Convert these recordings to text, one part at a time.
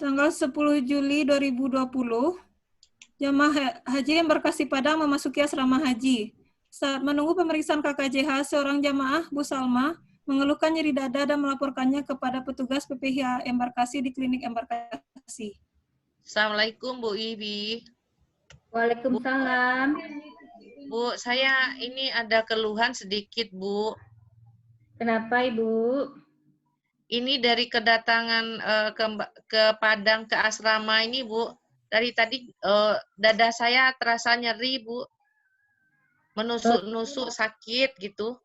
Tanggal 10 Juli 2020, jemaah haji embarkasi Padang memasuki asrama haji. Saat menunggu pemeriksaan KKJH, seorang jamaah, Bu Salma, mengeluhkan nyeri dada dan melaporkannya kepada petugas PPH embarkasi di klinik embarkasi. Assalamualaikum Bu Ibi. Waalaikumsalam. Bu, saya ini ada keluhan sedikit Bu. Kenapa Ibu? Ini dari kedatangan ke Padang ke asrama ini Bu. Dari tadi dada saya terasa nyeri Bu. Menusuk-nusuk sakit gitu.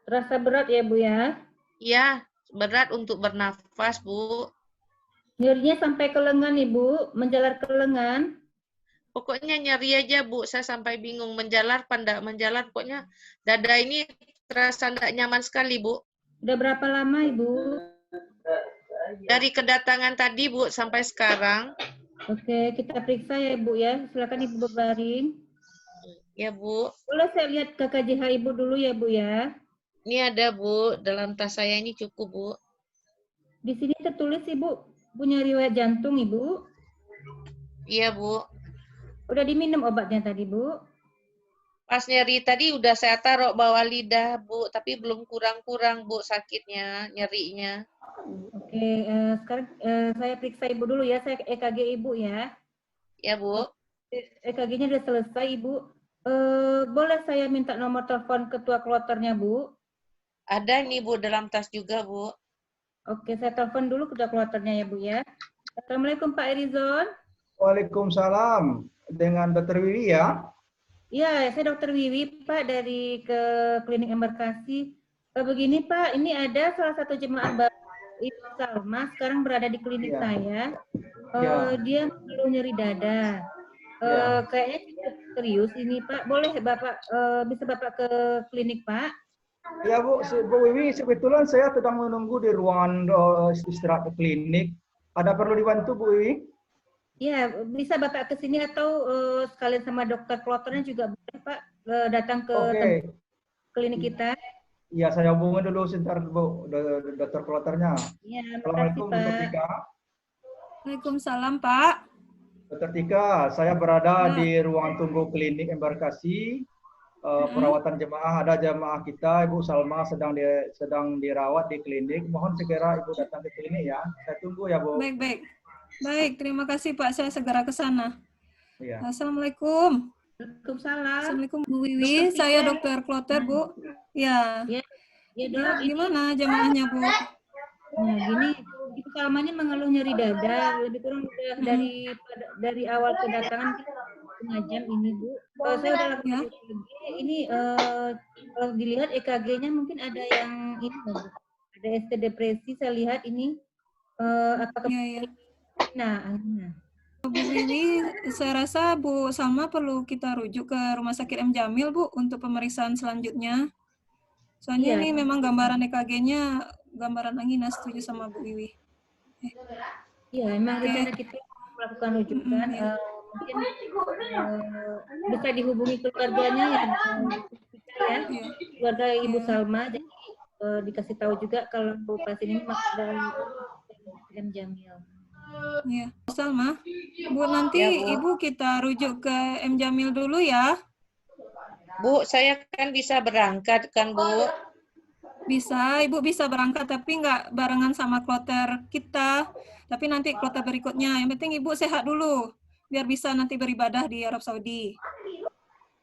Terasa berat ya Bu ya? Iya, berat untuk bernafas Bu. Nyerinya sampai ke lengan Ibu, menjalar ke lengan. Pokoknya nyeri aja Bu, saya sampai bingung menjalar apa menjalar. Pokoknya dada ini terasa tidak nyaman sekali Bu. Udah berapa lama Ibu? Dari kedatangan tadi Bu sampai sekarang. Oke, kita periksa ya Ibu ya. Silakan Ibu berbaring. Ya Bu. Boleh saya lihat KKJH Ibu dulu ya Bu ya? Ini ada Bu, dalam tas saya ini cukup Bu. Di sini tertulis Ibu punya riwayat jantung Ibu. Iya Bu. Udah diminum obatnya tadi Bu? Pas nyeri tadi udah saya taruh bawah lidah Bu, tapi belum kurang-kurang Bu sakitnya, nyerinya. Oke, sekarang saya periksa Ibu dulu ya. Saya EKG Ibu ya. Ya Bu. EKG-nya sudah selesai Ibu. Boleh saya minta nomor telepon ketua kloternya Bu? Ada nih Bu dalam tas juga Bu. Oke, saya telepon dulu ketua kloternya ya Bu ya. Assalamualaikum Pak Erizon. Waalaikumsalam. Dengan Dr. Wiwi ya? Iya, saya Dokter Wiwi Pak dari ke klinik embarkasi. Begini Pak, ini ada salah satu jemaah baru Ibu Salma sekarang berada di klinik saya. Dia mengeluh nyeri dada. Kayaknya cukup serius ini Pak. Boleh Bapak bisa Bapak ke klinik Pak? Ya Bu, Bu Wiwi, kebetulan saya sedang menunggu di ruangan istirahat klinik. Ada perlu dibantu Bu Wiwi? Ya, bisa Bapak ke sini atau sekalian sama dokter kloternya juga boleh Pak datang ke klinik kita. Iya, saya hubungi dulu sebentar Bu, dokter kloternya. Iya, Assalamualaikum makasih, Dokter Pak. Tika. Waalaikumsalam Pak. Dokter Tika, saya berada di ruang tunggu klinik embarkasi. Perawatan jemaah, ada jemaah kita Ibu Salma sedang dirawat di klinik. Mohon segera Ibu datang ke klinik ya. Saya tunggu ya Bu. Baik. Baik, terima kasih Pak. Saya segera ke sana. Ya. Assalamualaikum. Waalaikumsalam. Assalamualaikum Bu Wiwi. Saya Dokter Kloter Bu. Ya. Ya Dok. Gimana jemaahnya Bu? Nah gini, Ibu Salma ini mengeluh nyeri dada. Lebih kurang udah dari awal kedatangan setengah jam ini Bu. Saya udah lakukan EKG. Ini kalau dilihat EKG-nya mungkin ada yang ini Bu. Ada ST depresi. Saya lihat ini apakah Nah, Bu Wiwi, saya rasa Bu Salma perlu kita rujuk ke Rumah Sakit M. Jamil, Bu, untuk pemeriksaan selanjutnya. Soalnya ini memang gambaran EKG-nya gambaran angina, setuju sama Bu Wiwi. Iya, memang rencana kita melakukan rujukan. Mungkin bisa dihubungi keluarganya ya, keluarga Ibu Salma. Jadi dikasih tahu juga kalau pasien ini masuk dari M. Jamil. Iya, Salma. Bu, nanti Ibu kita rujuk ke M. Jamil dulu ya. Bu, saya kan bisa berangkat kan Bu? Bisa, Ibu bisa berangkat tapi nggak barengan sama kloter kita. Tapi nanti kloter berikutnya. Yang penting Ibu sehat dulu, biar bisa nanti beribadah di Arab Saudi.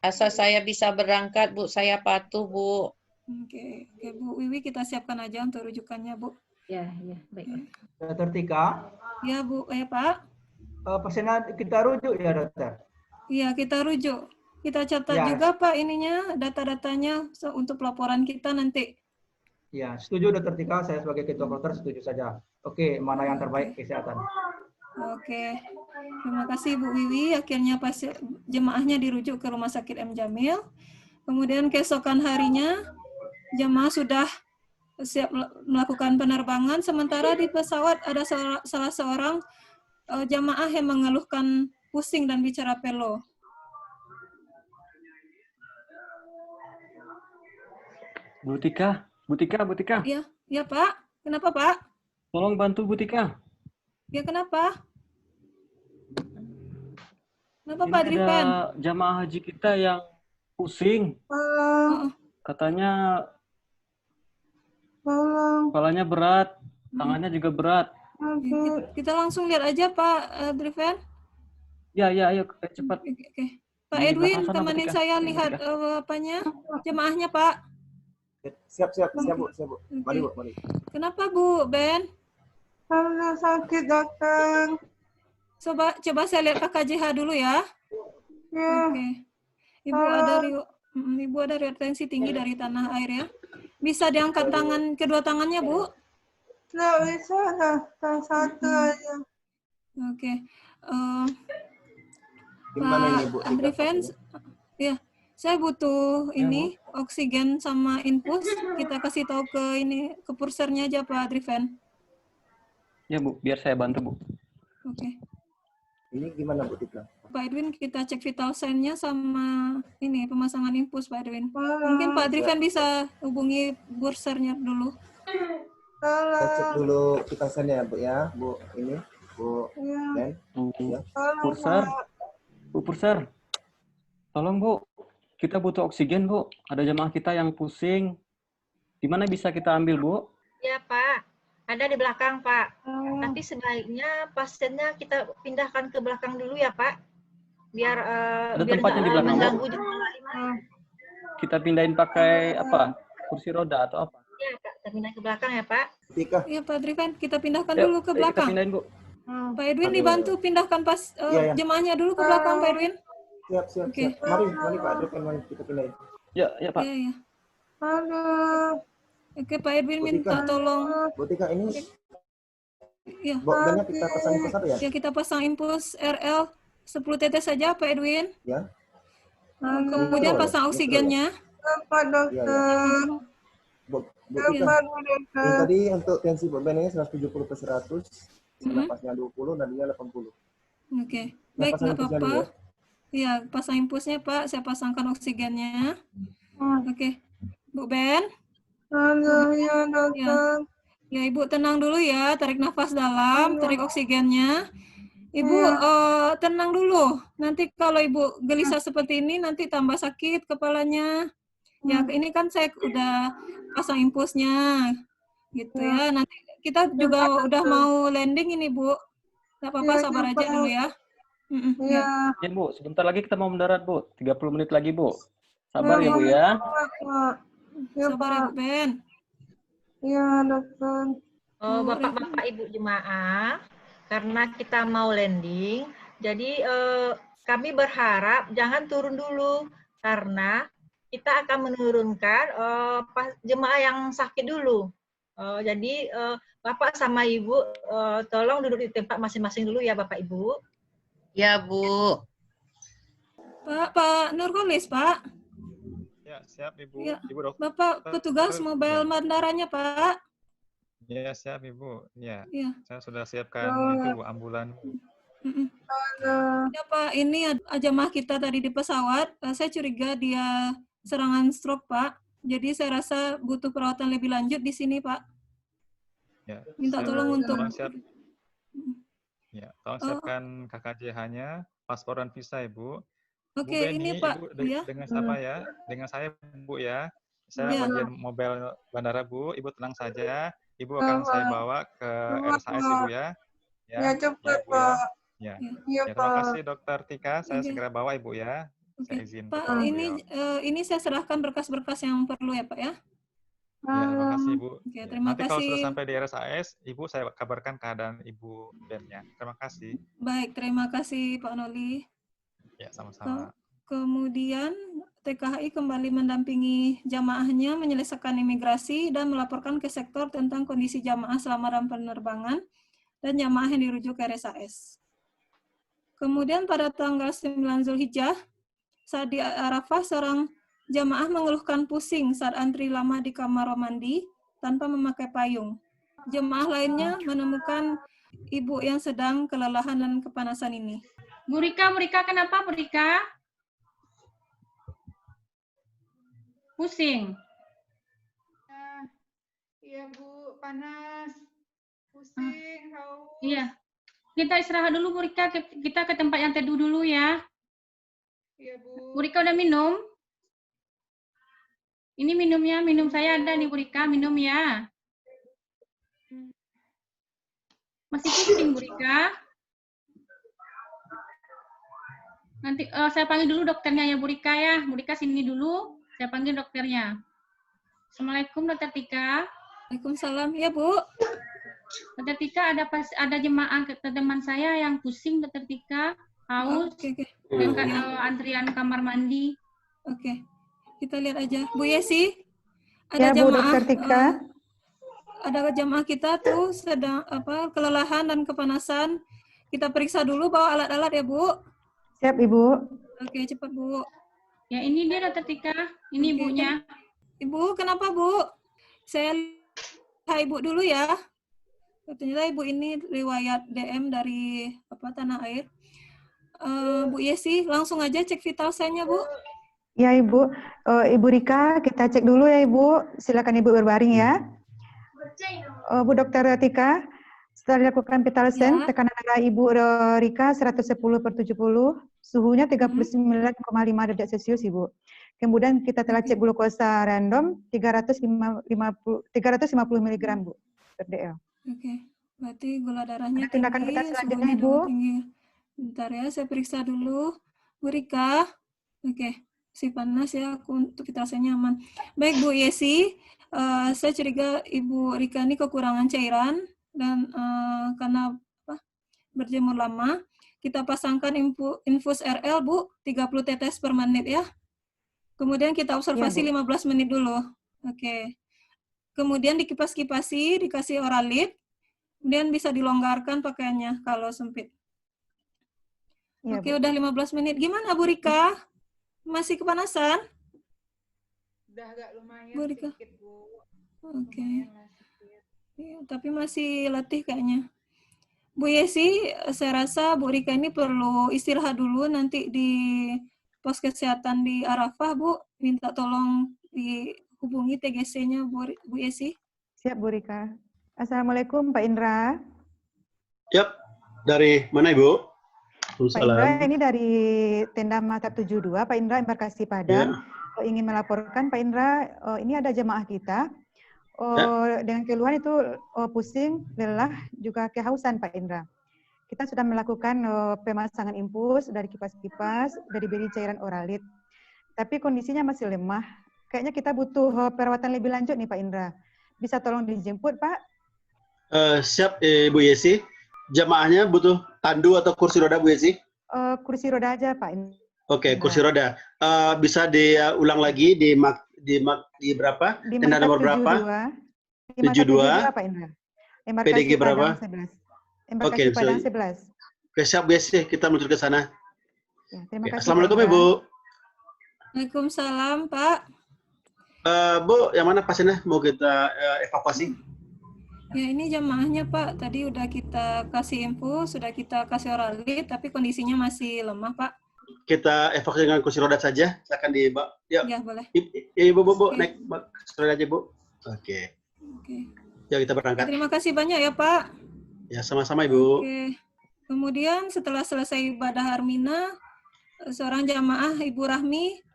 Asal saya bisa berangkat Bu, saya patuh Bu. Oke, Bu Wiwi kita siapkan aja untuk rujukannya Bu. Ya, baik. Dokter Tika. Ya Bu, Pak. Pasiennya kita rujuk ya dokter? Iya, kita rujuk. Kita catat juga Pak ininya, data-datanya untuk pelaporan kita nanti. Ya, setuju Dokter Tika, saya sebagai ketua kloter setuju saja. Oke, mana yang terbaik kesehatan. Oke, terima kasih Bu Wiwi. Akhirnya jemaahnya dirujuk ke Rumah Sakit M. Jamil. Kemudian keesokan harinya, jemaah sudah siap melakukan penerbangan. Sementara di pesawat ada salah seorang jemaah yang mengeluhkan pusing dan bicara pelo. Bu Tika. Iya Pak. Kenapa Pak? Tolong bantu Bu Tika. Ya kenapa? Kenapa Ini Pak ada Driven? jamaah haji kita yang pusing. Oh, Katanya kepalanya berat, tangannya juga berat. kita langsung lihat aja Pak Driven. Ya, ayo cepat. Oke. Pak Di Edwin, belakang sana, Bu temenin Tika. saya Ini, Bu lihat Tika. apanya, jemaahnya Pak. Siap, Bu. Mari, Oke. Bu, mari. Kenapa Bu Ben? Karena sakit dokter. Coba saya lihat KKJH dulu ya. Ya, Oke. Ibu ada riwayat tensi tinggi dari tanah air ya. Bisa diangkat kedua tangannya Bu? nggak bisa lah, satu aja. Oke. Gimana ini, Bu? Pak Adriven, ya, saya butuh ini oksigen sama infus. Kita kasih tahu ke pursernya aja Pak Adriven. Ya Bu, biar saya bantu Bu. Oke. Ini gimana, Bu Tika? Pak Edwin, kita cek vital sign-nya sama ini pemasangan infus Pak Edwin. Mungkin Pak Adriven bisa hubungi pursernya dulu. Kita cek dulu kita sana ya, Bu ya. Bu, ini, Bu Ben. Ya. Bu Purser. Tolong Bu, kita butuh oksigen Bu. Ada jamaah kita yang pusing. Di mana bisa kita ambil Bu? Ya Pak, ada di belakang Pak. Tapi sebaiknya pasiennya kita pindahkan ke belakang dulu ya Pak. Biar Ada biar tempatnya di nggak belakang, Bu? mengganggu jemaah. Kita pindahin pakai apa? Kursi roda atau apa? Ya Pak, kita pindah ke belakang ya Pak. Tika. Iya Pak Adriven, kita pindahkan Yuk, dulu ke Kita belakang. pindahin Bu. Pak Edwin dibantu pindahkan Iya. jemaahnya dulu ke belakang Pak Edwin. Siap. Oke. Mari Pak Adrian, mari kita pindahin. Ya Pak. Iya. Aduh, Oke Pak Edwin minta tolong. Bu Tika, ini Ya. banyak kita pesan besar ya? Ya, kita pasang infus RL 10 tetes saja Pak Edwin. Ya. Kemudian pasang oksigennya. apa dokter? Bu Iya. Tika, Apa dokter? ini tadi untuk tensi Bu Ben ini 170/100, napasnya 20, nadinya 80. Oke. Baik, pasang nggak infusnya dulu apa-apa. Iya, pasang infusnya Pak. Saya pasangkan oksigennya. Oke. Bu Ben. Aduh, ya dokter. Ya, Ibu tenang dulu ya. Tarik nafas dalam, tarik oksigennya. Ibu tenang dulu. Nanti kalau Ibu gelisah seperti ini, nanti tambah sakit kepalanya. Ya, ini kan saya udah pasang infusnya. Gitu ya. Nanti kita juga udah mau landing ini, Bu. Nggak apa-apa, sabar aja dulu ya. Ya, Ya Bu, sebentar lagi kita mau mendarat Bu. 30 menit lagi Bu. Sabar ya Bu ya. Pak. Ya, Sabar ya, Bu Ben. Ya, dokter. Oh, Bapak-bapak Ibu jemaah, karena kita mau landing, jadi kami berharap jangan turun dulu karena kita akan menurunkan jemaah yang sakit dulu. Jadi Bapak sama Ibu tolong duduk di tempat masing-masing dulu ya Bapak Ibu. Ya, Bu. Pak Nurholis, Pak. Ya, siap Ibu. Ya. Ibu dokter. Bapak petugas mobile bandaranya, Pak. Ya, siap Ibu. Ya, Ya. saya sudah siapkan itu Bu, ambulan. Ya, Pak, ini jamaah kita tadi di pesawat. Saya curiga dia serangan stroke, Pak. Jadi saya rasa butuh perawatan lebih lanjut di sini, Pak. Ya, Minta tolong untuk... Ya, tolong siapkan KKJH-nya, paspor dan visa Ibu. Oke, Bu Beni, ini Pak. Ibu dengan siapa ya? Dengan saya Bu ya. Saya bagian mobile bandara Bu. Ibu tenang saja. Ibu akan saya bawa ke RSAS Ibu ya. Ya, cepat Bu, Pak. Ya. Ya, Ya, terima Pak. kasih Dokter Tika. Saya segera bawa Ibu ya. Saya izin. Pak, ini saya serahkan berkas-berkas yang perlu ya, Pak ya. Ya, terima kasih Ibu. Oke, terima Nanti kalau sudah kasih. sampai di RSAS, Ibu saya kabarkan keadaan Ibu Ben-nya. Terima kasih. Baik, terima kasih Pak Noli. Ya, sama-sama. Kemudian TKHI kembali mendampingi jamaahnya menyelesaikan imigrasi dan melaporkan ke sektor tentang kondisi jamaah selama dalam penerbangan dan jamaah yang dirujuk ke RSAS. Kemudian pada tanggal 9 Zulhijjah, saat di Arafah, seorang jamaah mengeluhkan pusing saat antri lama di kamar mandi tanpa memakai payung. Jemaah lainnya menemukan ibu yang sedang kelelahan dan kepanasan ini. Bu Rika, kenapa Bu Rika? Pusing. Iya Bu, panas, pusing, haus. Iya. Kita istirahat dulu, Bu Rika. Kita ke tempat yang teduh dulu ya. Iya, Bu. Bu Rika udah minum? Ini minumnya, minum saya ada nih Bu Rika, minum ya. Masih pusing Bu Rika? Nanti saya panggil dulu dokternya ya Bu Rika ya. Bu Rika sini dulu, saya panggil dokternya. Assalamualaikum Dokter Tika. Waalaikumsalam. Ya, Bu. Dokter Tika, ada jemaah teman saya yang pusing Dokter Tika, haus, Oke. dengan antrian kamar mandi. Oke. Kita lihat aja. Bu Yesi, ada Ya, Bu jamaah. Dokter Tika. Ada jamaah kita tuh sedang kelelahan dan kepanasan. Kita periksa dulu bawa alat-alat ya, Bu. Siap, Ibu. Oke, cepat, Bu. Ya, ini dia Dokter Tika. Ini Oke, ibunya. Ibu, kenapa, Bu? Saya lihat Ibu dulu ya. Ternyata Ibu ini riwayat DM dari Tanah Air. Bu Yesi, langsung aja cek vital sign-nya, Bu. Ya, Ibu. Ibu Rika, kita cek dulu ya, Ibu. Silakan Ibu berbaring ya. Bu Dokter Tika, setelah dilakukan vital sign, Ya. tekanan darah Ibu Rika 110/70, suhunya 39,5 derajat Celcius, Ibu. Kemudian kita telah cek glukosa random 350 mg, Bu, per dl. Oke, berarti gula darahnya Ada tindakan tinggi, kita selanjutnya, suhunya Ibu. juga tinggi. Bentar ya, saya periksa dulu. Bu Rika, oke, si panas ya, untuk vital sign-nya aman. Baik, Bu Yesi, saya curiga Ibu Rika ini kekurangan cairan, dan karena berjemur lama, kita pasangkan infus RL, Bu, 30 tetes per menit ya. Kemudian kita observasi Ya, Bu. 15 menit dulu. Oke. Kemudian dikipas-kipasi, dikasih oralit, kemudian bisa dilonggarkan pakaiannya kalau sempit. Ya, Oke, Bu. udah 15 menit. Gimana, Bu Rika? Masih kepanasan? Udah agak lumayan Bu Rika? sedikit, Bu. Oke. Ya, tapi masih letih kayaknya. Bu Yesi, saya rasa Bu Rika ini perlu istirahat dulu, nanti di pos kesehatan di Arafah, Bu. Minta tolong dihubungi TGC-nya, Bu Yesi. Siap, Bu Rika. Assalamualaikum, Pak Indra. Yap, dari mana Ibu? Pak Indra, ini dari tenda Matap 72, Pak Indra, embarkasi Padang. Ingin melaporkan, Pak Indra, ini ada jemaah kita. Dengan keluhan itu pusing, lelah, juga kehausan, Pak Indra. Kita sudah melakukan pemasangan infus, dari kipas-kipas, dari beri cairan oralit. Tapi kondisinya masih lemah. Kayaknya kita butuh perawatan lebih lanjut nih, Pak Indra. Bisa tolong dijemput, Pak? Siap, Bu Yesi. Jamaahnya butuh tandu atau kursi roda, Bu Yesi? Kursi roda aja, Pak Indra. Oke, kursi roda. Bisa diulang lagi di berapa? Di Tenda nomor berapa? 72, Pak Indra. PDG berapa? Padang 11. Embarkasi Padang 11. Oke, siap Bu Yesi. Kita menuju ke sana. Ya, terima kasih. Assalamualaikum, Pak Indra. Ibu. Waalaikumsalam, Pak. Bu, yang mana pasiennya mau kita evakuasi? Ya, ini jamaahnya, Pak. Tadi udah kita kasih infus, sudah kita kasih oralit, tapi kondisinya masih lemah, Pak. Kita evakuasi dengan kursi roda saja. Silakan di, Mbak. Yuk. Ya, boleh. Ibu, Bu, Oke. naik kursi roda aja, Bu. Oke. Oke. Yuk, kita berangkat. Terima kasih banyak ya, Pak. Ya, sama-sama, Ibu. Oke. Kemudian setelah selesai ibadah Harmina, seorang jamaah Ibu Rahmi,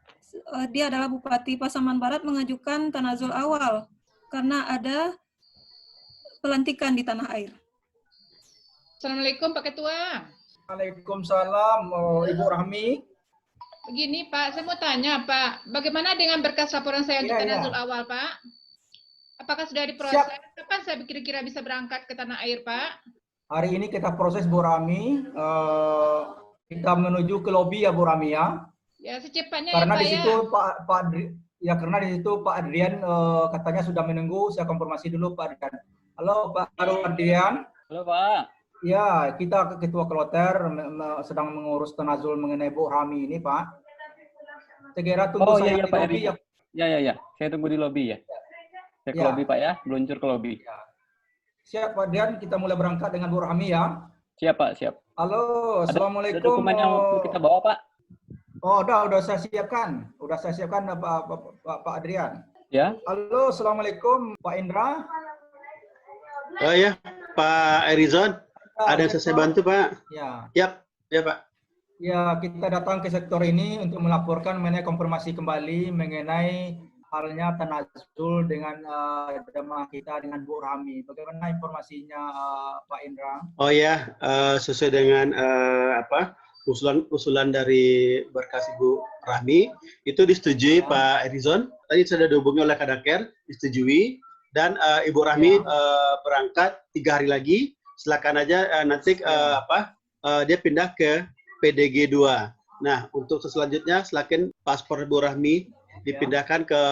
dia adalah Bupati Pasaman Barat, mengajukan tanazul awal karena ada pelantikan di tanah air. Assalamualaikum Pak Ketua. Waalaikumsalam Ibu Rahmi. Begini Pak, saya mau tanya Pak, bagaimana dengan berkas laporan saya untuk Iya, tanazul iya. awal Pak? Apakah sudah diproses? Siap. Kapan saya kira-kira bisa berangkat ke tanah air Pak? Hari ini kita proses Bu Rahmi. Kita menuju ke lobi ya Bu Rahmi ya. Ya secepatnya Karena ya Pak di situ ya. karena di situ Pak Adrian katanya sudah menunggu. Saya konfirmasi dulu Pak Adrian. Halo Pak Adrian. Halo Pak. Ya, kita ketua kloter sedang mengurus tanazul mengenai Bu Rahmi ini Pak. Segera tunggu saya di Pak lobi Eri. ya. Ya. Saya tunggu di lobi ya. Saya ke Ya. lobi Pak ya, meluncur ke lobi. Siap Pak Adrian, kita mulai berangkat dengan Bu Rahmi ya. Siap Pak, siap. Halo, assalamualaikum. Ada dokumen yang kita bawa Pak? Oh, udah saya siapkan. Udah saya siapkan Pak Adrian. Ya. Halo, assalamualaikum Pak Indra. Oh ya, Pak Erizon. Ada yang saya bantu, Pak? Ya. Yap, ya Pak. Ya, kita datang ke sektor ini untuk melaporkan mengenai konfirmasi kembali mengenai halnya tanazul dengan jemaah kita dengan Bu Rahmi. Bagaimana informasinya Pak Indra? Oh ya, sesuai dengan usulan dari berkas Ibu Rahmi itu disetujui Pak Edison. Tadi sudah dihubungi oleh Kadaker, disetujui dan Ibu Rahmi berangkat 3 hari lagi. Silakan aja nanti dia pindah ke PDG 2. Nah, untuk selanjutnya silakan paspor Ibu Rahmi dipindahkan ke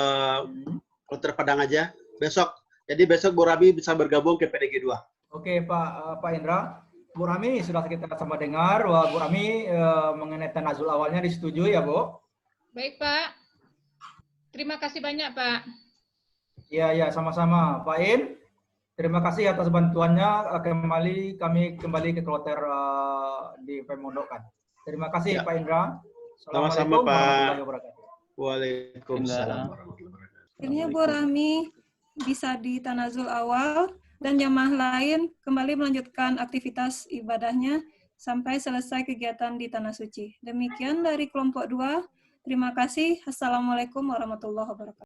Kloter Padang aja besok. Jadi besok Bu Rahmi bisa bergabung ke PDG 2. Oke Pak Indra. Bu Rahmi sudah kita sama dengar bahwa Bu Rahmi mengenai tanazul awalnya disetujui ya Bu? Baik Pak. Terima kasih banyak Pak. Iya, sama-sama Pak In. Terima kasih atas bantuannya. Kami kembali ke kloter di Pemondokan. Terima kasih Pak Indra. Sama-sama Pak. Waalaikumsalam. Akhirnya Bu Rahmi bisa di tanazul awal dan jamaah lain kembali melanjutkan aktivitas ibadahnya sampai selesai kegiatan di Tanah Suci. Demikian dari kelompok 2. Terima kasih. Assalamualaikum warahmatullahi wabarakatuh.